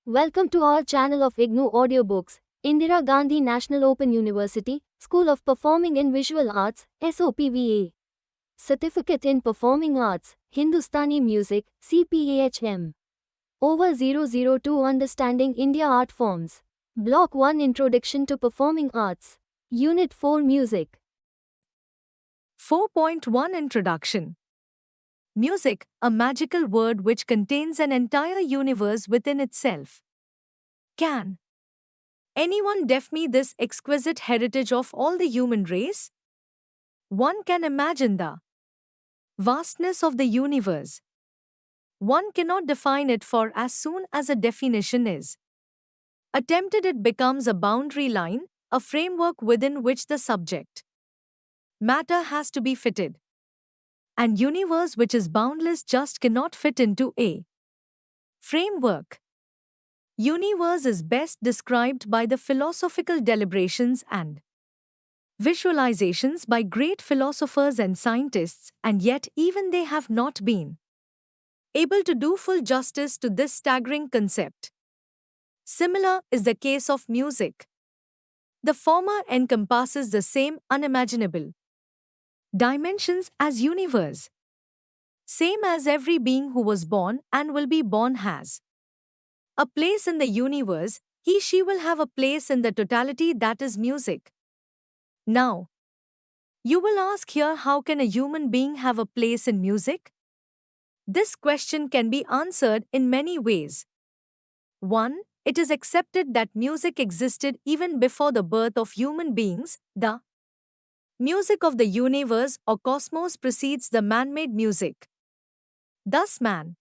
Welcome to our channel of IGNOU Audiobooks, Indira Gandhi National Open University, School of Performing and Visual Arts, SOPVA. Certificate in Performing Arts, Hindustani Music, CPAHM. OVA 002 Understanding India Art Forms. Block-1 Introduction to Performing Arts. Unit-4 Music. 4.1 Introduction. Music, a magical word which contains an entire universe within itself. Can anyone deaf me this exquisite heritage of all the human race? One can imagine the vastness of the universe. One cannot define it, for as soon as a definition is attempted, it becomes a boundary line, a framework within which the subject matter has to be fitted. An universe which is boundless just cannot fit into a framework. Universe is best described by the philosophical deliberations and visualizations by great philosophers and scientists, and yet even they have not been able to do full justice to this staggering concept. Similar is the case of music. The former encompasses the same unimaginable dimensions as universe. Same as every being who was born and will be born has a place in the universe, she will have a place in the totality that is music. Now, you will ask here, how can a human being have a place in music? This question can be answered in many ways. 1. It is accepted that music existed even before the birth of human beings. The music of the universe or cosmos precedes the man-made music. Thus man,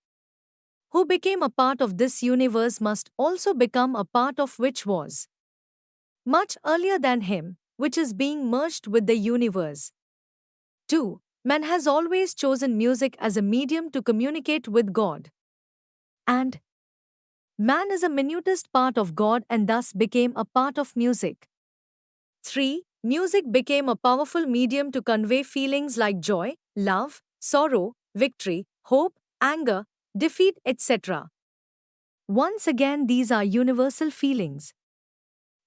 who became a part of this universe, must also become a part of which was much earlier than him, which is being merged with the universe. 2. Man has always chosen music as a medium to communicate with God. And man is a minutest part of God and thus became a part of music. 3. Music became a powerful medium to convey feelings like joy, love, sorrow, victory, hope, anger, defeat, etc. Once again, these are universal feelings,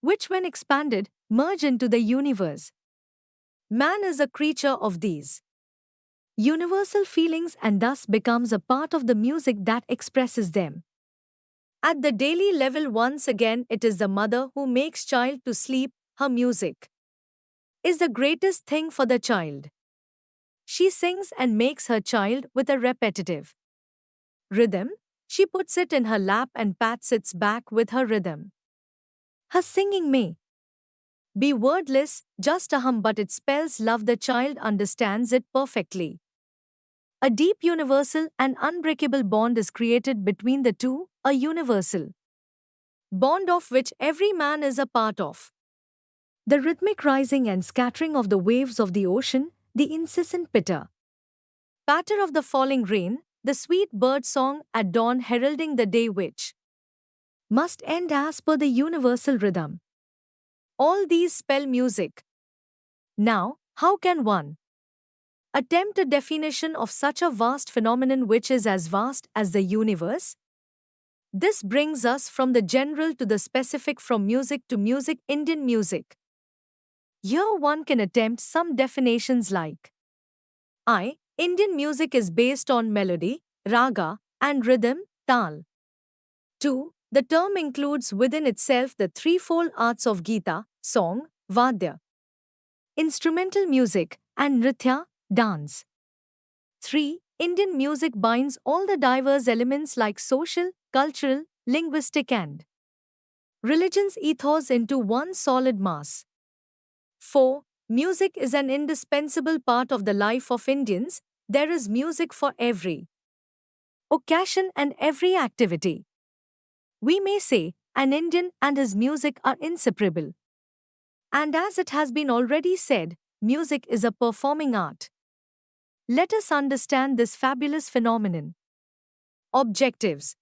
which when expanded, merge into the universe. Man is a creature of these universal feelings and thus becomes a part of the music that expresses them. At the daily level, once again, it is the mother who makes child to sleep. Her music is the greatest thing for the child. She sings and makes her child with a repetitive rhythm. She puts it in her lap and pats its back with her rhythm. Her singing may be wordless, just a hum, but it spells love. The child understands it perfectly. A deep, universal, and unbreakable bond is created between the two, a universal bond of which every man is a part of. The rhythmic rising and scattering of the waves of the ocean, the incessant pitter patter of the falling rain, the sweet bird song at dawn heralding the day which must end as per the universal rhythm. All these spell music. Now, how can one attempt a definition of such a vast phenomenon which is as vast as the universe? This brings us from the general to the specific, from music to music. Indian music. Here one can attempt some definitions like Indian music is based on melody, raga, and rhythm, tal. 2. The term includes within itself the threefold arts of Gita, song, vadya, instrumental music, and nritya, dance. 3. Indian music binds all the diverse elements like social, cultural, linguistic, and religion's ethos into one solid mass. 4. Music is an indispensable part of the life of Indians. There is music for every occasion and every activity. We may say, an Indian and his music are inseparable. And as it has been already said, music is a performing art. Let us understand this fabulous phenomenon. Objectives.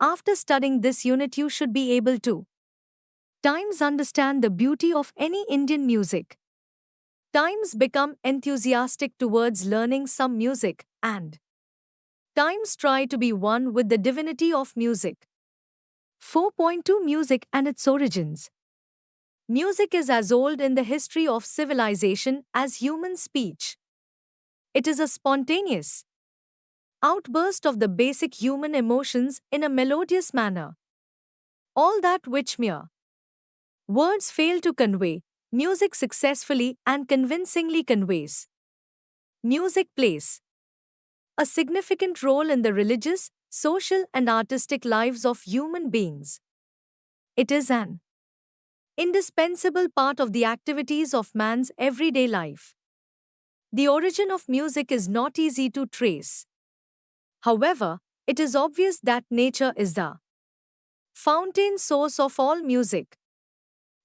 After studying this unit, you should be able to times understand the beauty of any Indian music, times become enthusiastic towards learning some music, and times try to be one with the divinity of music. 4.2 Music and its origins. Music is as old in the history of civilization as human speech. It is a spontaneous outburst of the basic human emotions in a melodious manner. All that which mere words fail to convey, music successfully and convincingly conveys. Music plays a significant role in the religious, social, and artistic lives of human beings. It is an indispensable part of the activities of man's everyday life. The origin of music is not easy to trace. However, it is obvious that nature is the fountain source of all music.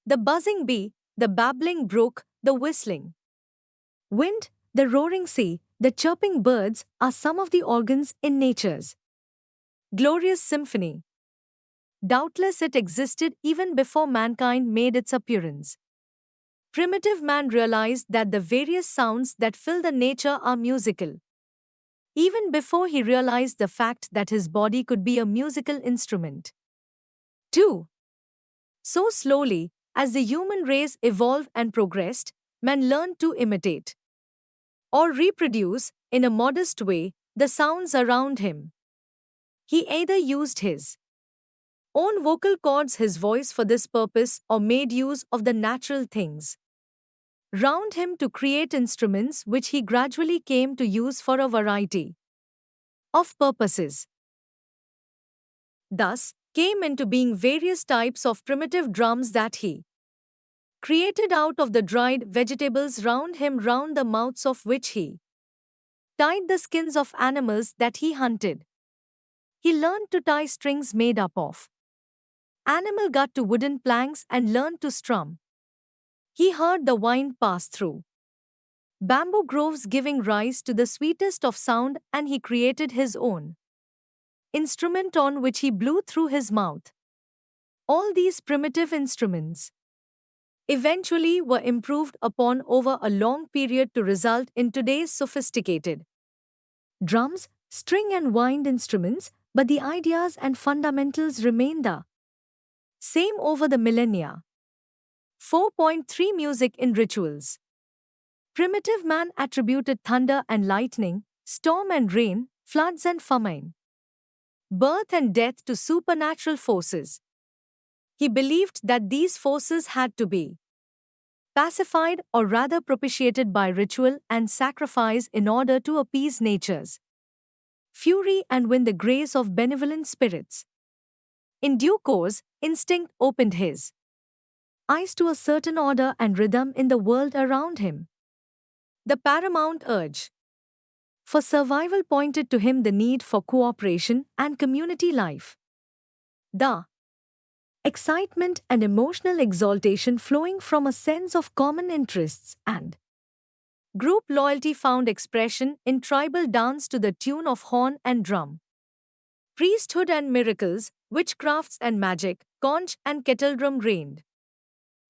The buzzing bee, the babbling brook, the whistling wind, the roaring sea, the chirping birds are some of the organs in nature's glorious symphony. Doubtless it existed even before mankind made its appearance. Primitive man realized that the various sounds that fill the nature are musical. Even before he realized the fact that his body could be a musical instrument. 2. So slowly, as the human race evolved and progressed, man learned to imitate or reproduce, in a modest way, the sounds around him. He either used his own vocal cords, his voice for this purpose, or made use of the natural things round him to create instruments which he gradually came to use for a variety of purposes. Thus, came into being various types of primitive drums that he created out of the dried vegetables round him, round the mouths of which he tied the skins of animals that he hunted. He learned to tie strings made up of animal gut to wooden planks and learned to strum. He heard the wind pass through bamboo groves, giving rise to the sweetest of sound, and he created his own instrument on which he blew through his mouth. All these primitive instruments eventually were improved upon over a long period to result in today's sophisticated drums, string and wind instruments, but the ideas and fundamentals remain the same over the millennia. 4.3 Music in rituals. Primitive man attributed thunder and lightning, storm and rain, floods and famine, birth and death to supernatural forces. He believed that these forces had to be pacified or rather propitiated by ritual and sacrifice in order to appease nature's fury and win the grace of benevolent spirits. In due course, instinct opened his eyes to a certain order and rhythm in the world around him. The paramount urge for survival pointed to him the need for cooperation and community life. The excitement and emotional exaltation flowing from a sense of common interests and group loyalty found expression in tribal dance to the tune of horn and drum. Priesthood and miracles, witchcrafts and magic, conch and kettledrum reigned.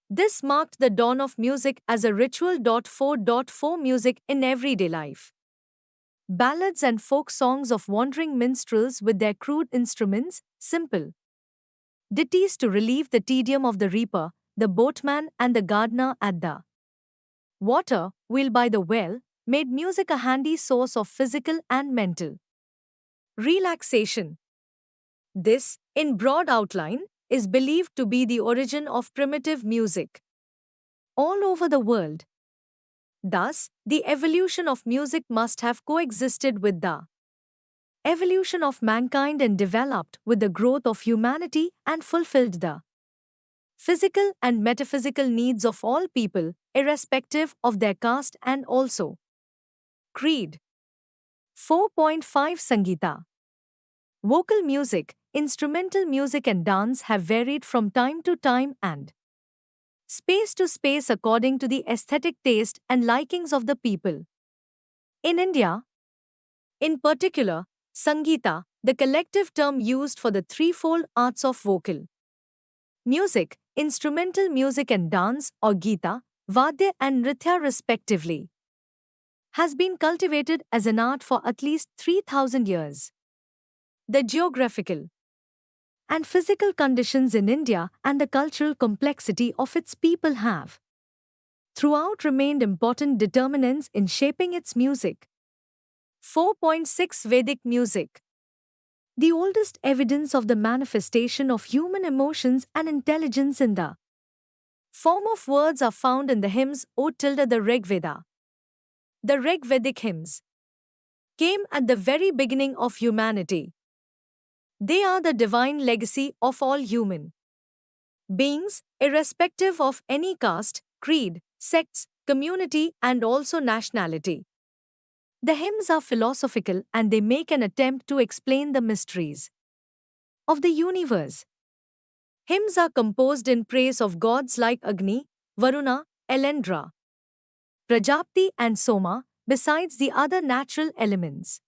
This marked the dawn of music as a ritual. 4.4 Music in everyday life. Ballads and folk songs of wandering minstrels with their crude instruments, simple ditties to relieve the tedium of the reaper, the boatman and the gardener at the water wheel by the well, made music a handy source of physical and mental relaxation. This, in broad outline, is believed to be the origin of primitive music all over the world. Thus, the evolution of music must have coexisted with the evolution of mankind and developed with the growth of humanity and fulfilled the physical and metaphysical needs of all people, irrespective of their caste and also creed. 4.5 Sangeeta. Vocal music, instrumental music and dance have varied from time to time and space to space according to the aesthetic taste and likings of the people. In India, in particular, Sangeeta, the collective term used for the threefold arts of vocal music, instrumental music and dance, or Gita, Vadya and Nritya respectively, has been cultivated as an art for at least 3,000 years. The geographical and physical conditions in India and the cultural complexity of its people have throughout remained important determinants in shaping its music. 4.6 Vedic music. The oldest evidence of the manifestation of human emotions and intelligence in the form of words are found in the hymns O tilde the Rig Veda. The Rig Vedic hymns came at the very beginning of humanity. They are the divine legacy of all human beings, irrespective of any caste, creed, sects, community, and also nationality. The hymns are philosophical and they make an attempt to explain the mysteries of the universe. Hymns are composed in praise of gods like Agni, Varuna, Elendra, Prajapati, and Soma, besides the other natural elements.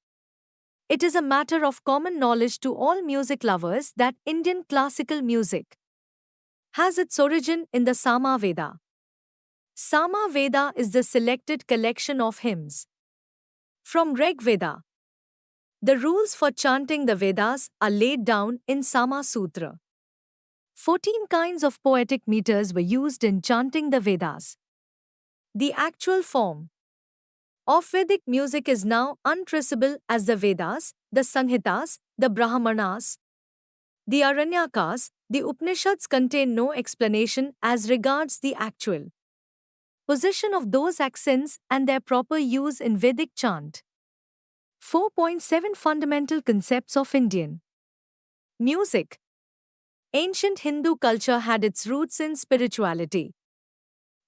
It is a matter of common knowledge to all music lovers that Indian classical music has its origin in the Sama Veda. Sama Veda is the selected collection of hymns from Rig Veda. The rules for chanting the Vedas are laid down in Sama Sutra. 14 kinds of poetic meters were used in chanting the Vedas. The actual form of Vedic music is now untraceable as the Vedas, the Sanhitas, the Brahmanas, the Aranyakas, the Upanishads contain no explanation as regards the actual position of those accents and their proper use in Vedic chant. 4.7 Fundamental concepts of Indian music. Ancient Hindu culture had its roots in spirituality.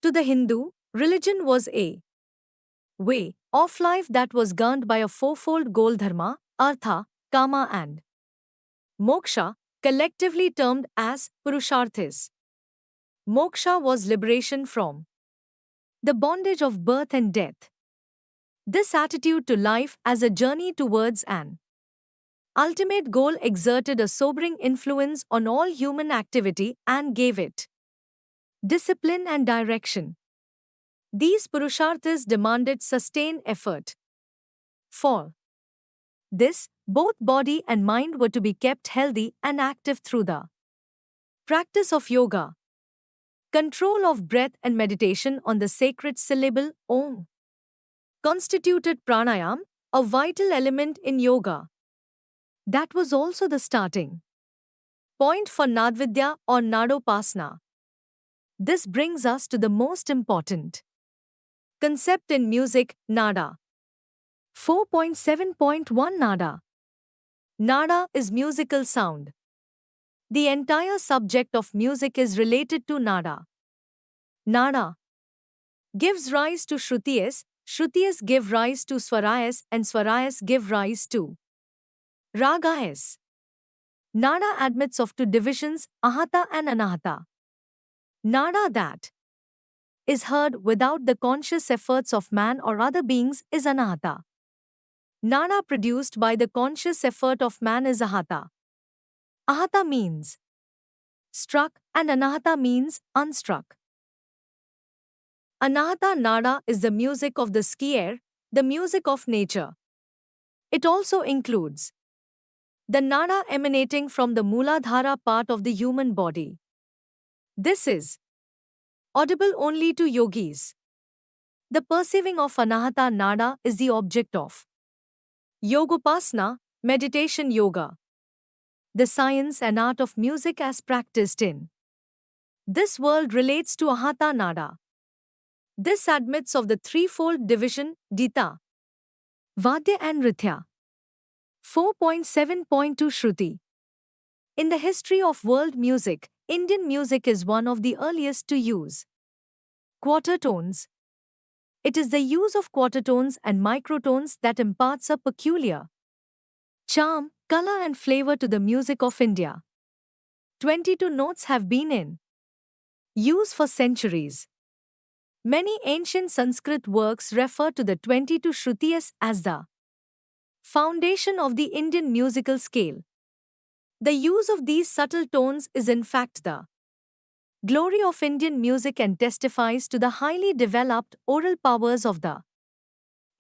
To the Hindu, religion was a way of life that was governed by a fourfold goal: dharma, artha, kama, and moksha, collectively termed as purusharthas. Moksha was liberation from the bondage of birth and death. This attitude to life as a journey towards an ultimate goal exerted a sobering influence on all human activity and gave it discipline and direction. These purusharthas demanded sustained effort. For this, both body and mind were to be kept healthy and active through the practice of yoga, control of breath, and meditation on the sacred syllable Om constituted pranayam, a vital element in yoga. That was also the starting point for Nadvidya or Nadopasana. This brings us to the most important concept in music, nada. 4.7.1 Nada. Nada is musical sound. The entire subject of music is related to nada. Nada gives rise to shrutiyas, shrutiyas give rise to swarayas, and swarayas give rise to ragayas. Nada admits of two divisions, ahata and anahata. Nada that is heard without the conscious efforts of man or other beings is anahata. Nada produced by the conscious effort of man is ahata. Ahata means struck and anahata means unstruck. Anahata nada is the music of the ski air, the music of nature. It also includes the nada emanating from the Mooladhara part of the human body. This is audible only to yogis. The perceiving of anahata nada is the object of Yogopasana, meditation yoga. The science and art of music as practiced in this world relates to ahata nada. This admits of the threefold division, dita, vadya and rithya. 4.7.2 Shruti. In the history of world music, Indian music is one of the earliest to use quarter tones. It is the use of quarter tones and microtones that imparts a peculiar charm, color and flavor to the music of India. 22 notes have been in use for centuries. Many ancient Sanskrit works refer to the 22 Shrutiyas as the foundation of the Indian musical scale. The use of these subtle tones is in fact the glory of Indian music and testifies to the highly developed oral powers of the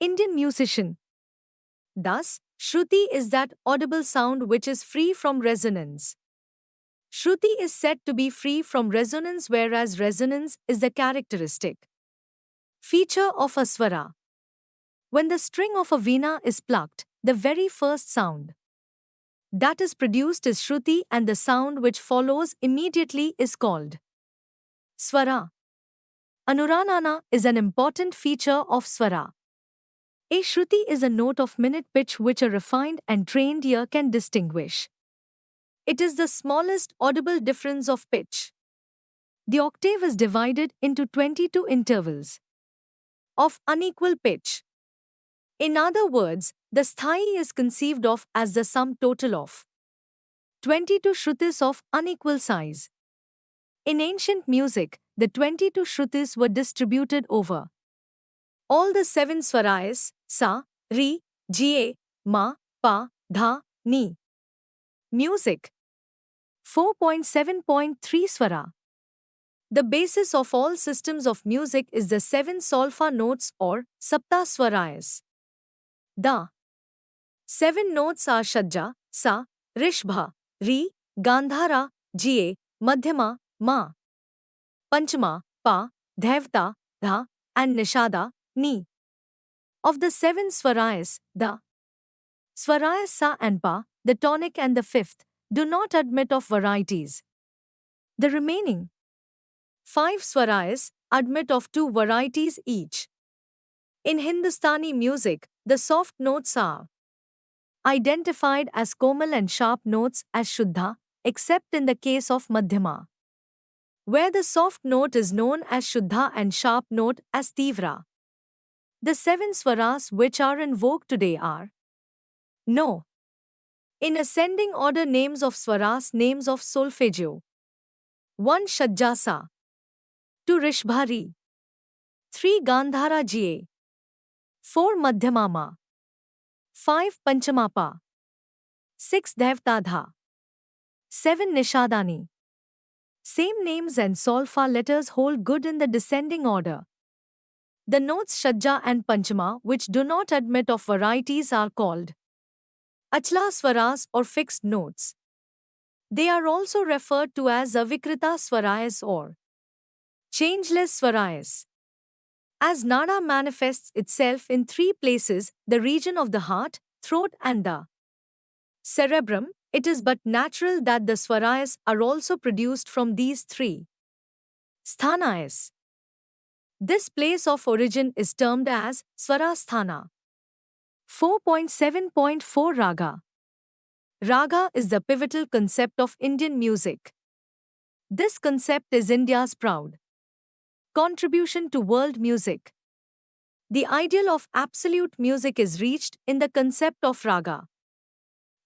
Indian musician. Thus, Shruti is that audible sound which is free from resonance. Shruti is said to be free from resonance, whereas resonance is the characteristic feature of a swara. When the string of a veena is plucked, the very first sound that is produced is Shruti, and the sound which follows immediately is called swara. Anuranana is an important feature of swara. A Shruti is a note of minute pitch which a refined and trained ear can distinguish. It is the smallest audible difference of pitch. The octave is divided into 22 intervals of unequal pitch. In other words, the sthai is conceived of as the sum total of 22 shrutis of unequal size. In ancient music, the 22 shrutis were distributed over all the 7 swaras: sa, ri, ga, ma, pa, dha, ni. Music 4.7.3 swara. The basis of all systems of music is the 7 solfa notes or sapta swaras. The 7 notes are Shadja, Sa, Rishbha, Ri, Gandhara, Ga, Madhyama, Ma, Panchama, Pa, Dhaivta, Dha, and Nishada, Ni. Of the 7 swaras, the swaras Sa and Pa, the tonic and the fifth, do not admit of varieties. The remaining 5 swaras admit of 2 varieties each. In Hindustani music, the soft notes are identified as komal and sharp notes as Shuddha, except in the case of Madhyama, where the soft note is known as Shuddha and sharp note as Tivra. The 7 swaras which are in vogue today are No. In ascending order, names of swaras, names of solfeggio. 1 Shadjasa, 2 Rishbhari, 3 Gandhara Ga, 4 Madhyamama, 5 Panchamapa, 6 Dhaivtadha, 7 Nishadani. Same names and solfa letters hold good in the descending order. The notes Shadja and Panchama, which do not admit of varieties, are called Achla swaras or fixed notes. They are also referred to as Avikrita swaras or changeless swaras. As nada manifests itself in 3 places, the region of the heart, throat and the cerebrum, it is but natural that the swaras are also produced from these 3 sthanas. This place of origin is termed as Swarasthana. 4.7.4 Raga. Raga is the pivotal concept of Indian music. This concept is India's proud contribution to world music. The ideal of absolute music is reached in the concept of raga.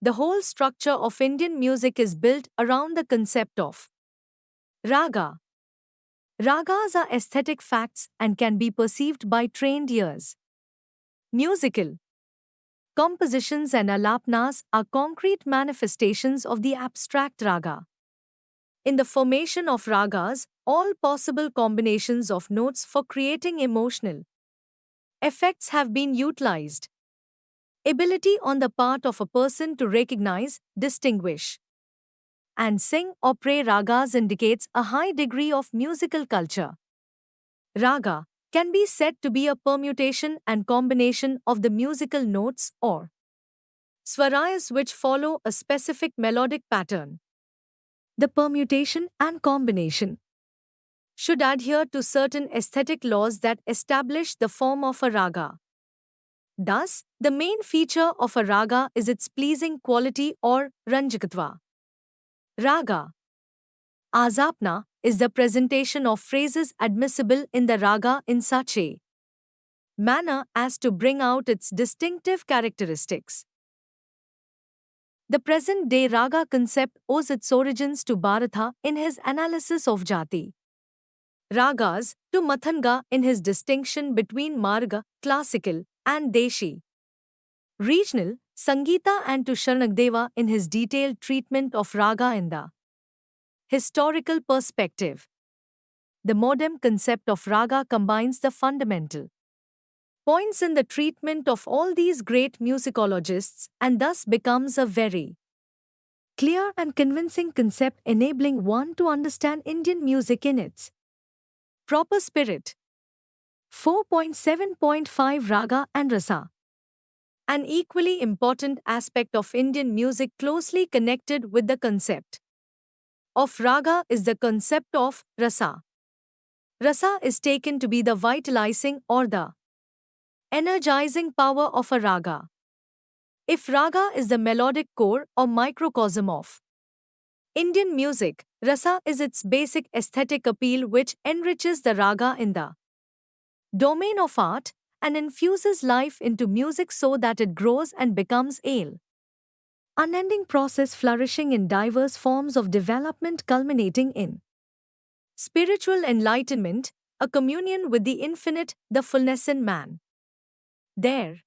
The whole structure of Indian music is built around the concept of raga. Ragas are aesthetic facts and can be perceived by trained ears. Musical compositions and alapnas are concrete manifestations of the abstract raga. In the formation of ragas, all possible combinations of notes for creating emotional effects have been utilized. Ability on the part of a person to recognize, distinguish, and sing or play ragas indicates a high degree of musical culture. Raga can be said to be a permutation and combination of the musical notes or swaras which follow a specific melodic pattern. The permutation and combination should adhere to certain aesthetic laws that establish the form of a raga. Thus, the main feature of a raga is its pleasing quality or ranjakatva. Raga Azapna is the presentation of phrases admissible in the raga in such a manner as to bring out its distinctive characteristics. The present-day raga concept owes its origins to Bharatha in his analysis of jati ragas, to Mathanga in his distinction between marga, classical, and deshi regional, Sangeeta, and to Sharanagdeva in his detailed treatment of raga in the historical perspective. The modern concept of raga combines the fundamental points in the treatment of all these great musicologists and thus becomes a very clear and convincing concept enabling one to understand Indian music in its proper spirit. 4.7.5 Raga and Rasa. An equally important aspect of Indian music closely connected with the concept of raga is the concept of rasa. Rasa is taken to be the vitalizing or the energizing power of a raga. If raga is the melodic core or microcosm of Indian music, rasa is its basic aesthetic appeal which enriches the raga in the domain of art and infuses life into music so that it grows and becomes a unending process flourishing in diverse forms of development culminating in spiritual enlightenment, a communion with the infinite, the fullness in man. There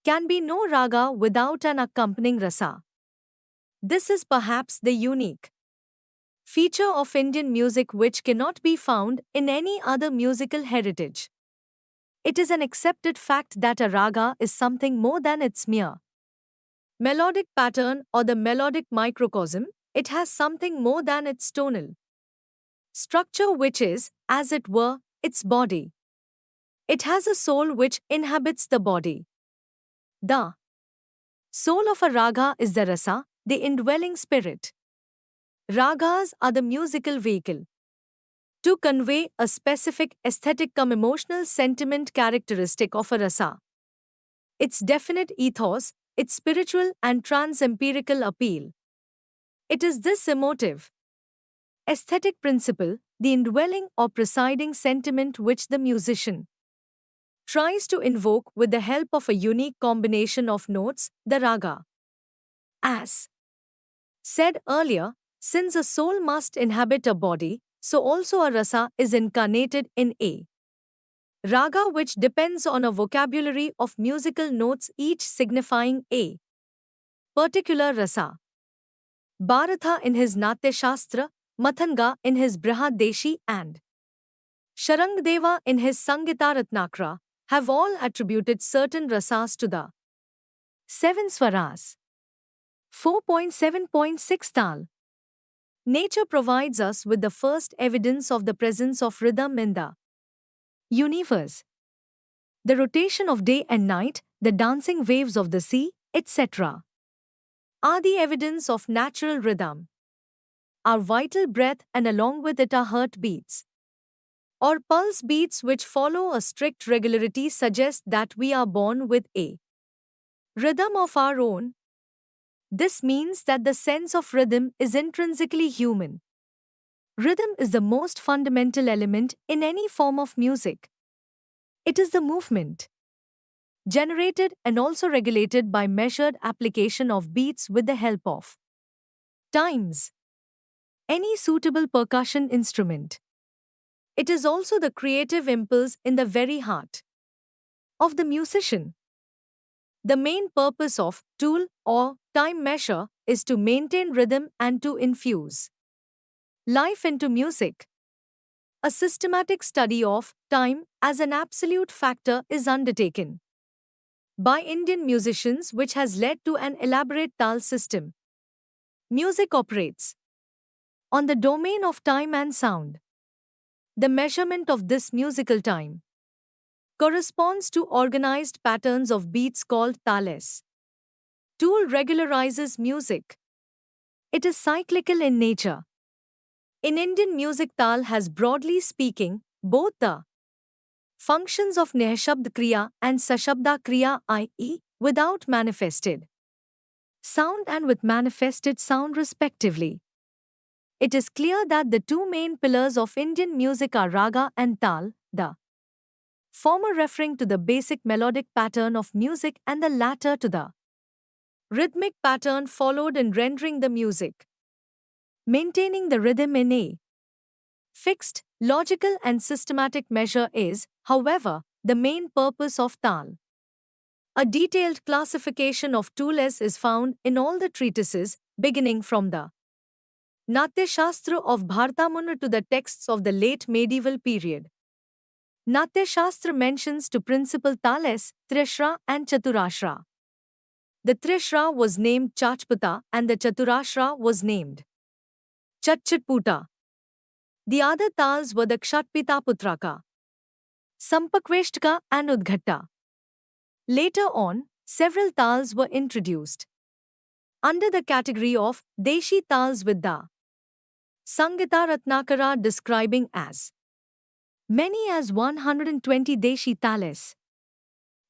can be no raga without an accompanying rasa. This is perhaps the unique feature of Indian music which cannot be found in any other musical heritage. It is an accepted fact that a raga is something more than its mere melodic pattern or the melodic microcosm, it has something more than its tonal structure which is, as it were, its body. It has a soul which inhabits the body. The soul of a raga is the rasa, the indwelling spirit. Ragas are the musical vehicle to convey a specific aesthetic cum emotional sentiment characteristic of a rasa. Its definite ethos, its spiritual and trans-empirical appeal. It is this emotive, aesthetic principle, the indwelling or presiding sentiment which the musician tries to invoke with the help of a unique combination of notes, the raga. As said earlier, since a soul must inhabit a body, so also a rasa is incarnated in a raga which depends on a vocabulary of musical notes each signifying a particular rasa. Bharatha in his Natya Shastra, Mathanga in his Brihadeshi and Sharangdeva in his Sangitaratnakra have all attributed certain rasas to the seven swaras. 4.7.6 Tal. Nature provides us with the first evidence of the presence of rhythm in the universe. The rotation of day and night, the dancing waves of the sea, etc., are the evidence of natural rhythm. Our vital breath and along with it our heartbeats or pulse beats which follow a strict regularity suggest that we are born with a rhythm of our own. This means that the sense of rhythm is intrinsically human. Rhythm is the most fundamental element in any form of music. It is the movement generated and also regulated by measured application of beats with the help of times. Any suitable percussion instrument. It is also the creative impulse in the very heart of the musician. The main purpose of tool or time measure is to maintain rhythm and to infuse life into music. A systematic study of time as an absolute factor is undertaken by Indian musicians which has led to an elaborate tal system. Music operates on the domain of time and sound. The measurement of this musical time corresponds to organized patterns of beats called tales. Tool regularizes music. It is cyclical in nature. In Indian music, tal has broadly speaking both the functions of Nihshabd Kriya and Sashabda Kriya, i.e., without manifested sound and with manifested sound respectively. It is clear that the two main pillars of Indian music are raga and tal, the former referring to the basic melodic pattern of music and the latter to the rhythmic pattern followed in rendering the music. Maintaining the rhythm in a fixed, logical and systematic measure is, however, the main purpose of tal. A detailed classification of tules is found in all the treatises, beginning from the Natya Shastra of Bhartamuna to the texts of the late medieval period. Natya Shastra mentions two principal tales, Trishra and Chaturashra. The Trishra was named Chachputa and the Chaturashra was named Chachchutputa. The other tals were the Kshatpita Putraka, Sampakveshtka and Udghatta. Later on, several tals were introduced under the category of Deshi tals with the Sangita Ratnakara describing as many as 120 Deshi tales.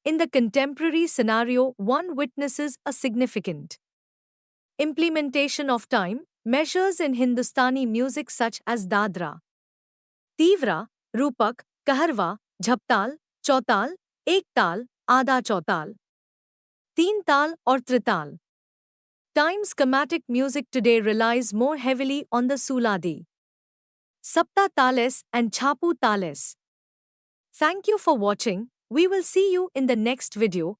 In the contemporary scenario, one witnesses a significant implementation of time measures in Hindustani music such as Dadra, Tivra, Rupak, Kaharwa, Jhaptal, Chautal, Ektal, Adha Chautal, Teen Tal or Trital. Time schematic music today relies more heavily on the Suladi, Sapta Tales and Chhapu Tales. Thank you for watching. We will see you in the next video.